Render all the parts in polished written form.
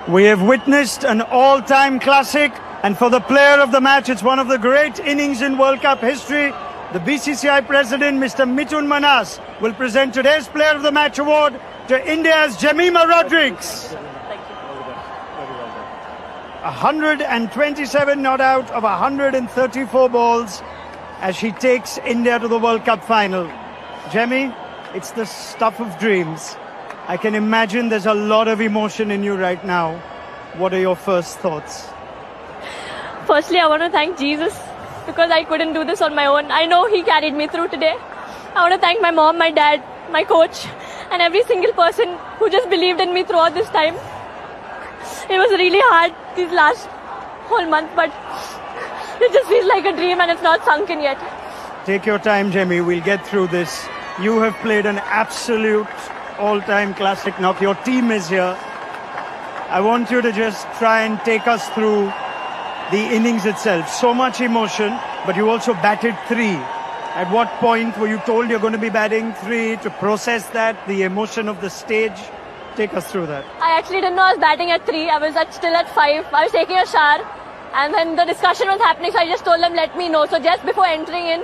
We have witnessed an all-time classic, and for the player of the match, it's one of the great innings in World Cup history. The BCCI president, Mr. Mithun Manas, will present today's Player of the Match award to India's Jemimah Rodrigues. 127 not out of 134 balls as she takes India to the World Cup final. Jemmy, it's the stuff of dreams. I can imagine there's a lot of emotion in you right now. What are your first thoughts? Firstly, I want to thank Jesus because I couldn't do this on my own. I know He carried me through today. I want to thank my mom, my dad, my coach, and every single person who just believed in me throughout this time. It was really hard this last whole month, but it just feels like a dream and it's not sunk in yet. Take your time, Jemmy. We'll get through this. You have played an absolute all-time classic knock. Your team is here. I want you to just try and take us through the innings itself. So much emotion, but you also batted 3. At what point were you told you're going to be batting 3 to process that, the emotion of the stage? Take us through that. I actually didn't know I was batting at 3. I was still at 5. I was taking a shower and then the discussion was happening, so I just told them, let me know. So just before entering in,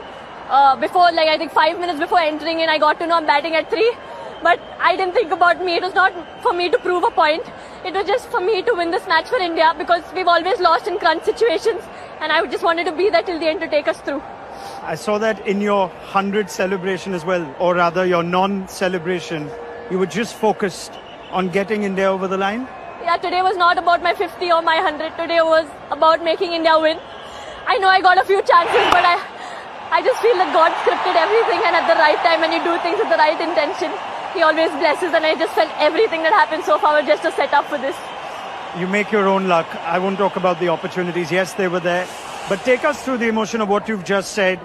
I think 5 minutes before entering in, I got to know I'm batting at 3. But I didn't think about me. It was not for me to prove a point. It was just for me to win this match for India because we've always lost in crunch situations and I just wanted to be there till the end to take us through. I saw that in your 100 celebration as well, or rather your non-celebration. You were just focused on getting India over the line? Yeah, today was not about my 50 or my 100. Today was about making India win. I know I got a few chances, but I just feel that God scripted everything, and at the right time when you do things with the right intention, He always blesses, and I just felt everything that happened so far was just a setup for this. You make your own luck. I won't talk about the opportunities. Yes, they were there. But take us through the emotion of what you've just said.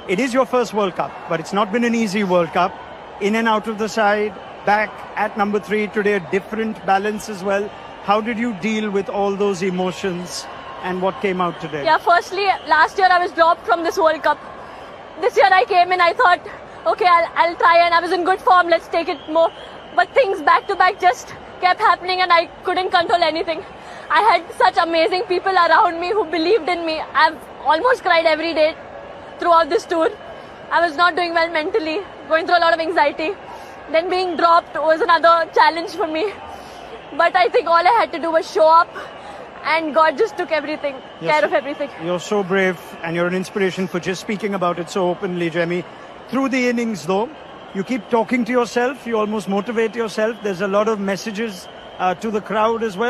It is your first World Cup, but it's not been an easy World Cup. In and out of the side, back at number 3 today, a different balance as well. How did you deal with all those emotions and what came out today? Yeah, firstly, last year I was dropped from this World Cup. This year I came in, I thought, okay, I'll try, and I was in good form, let's take it more. But things back to back just kept happening and I couldn't control anything. I had such amazing people around me who believed in me. I've almost cried every day throughout this tour. I was not doing well mentally, going through a lot of anxiety. Then being dropped was another challenge for me. But I think all I had to do was show up and God just took everything, care of everything. You're so brave and you're an inspiration for just speaking about it so openly, Jemmy. Through the innings though, you keep talking to yourself, you almost motivate yourself. There's a lot of messages to the crowd as well.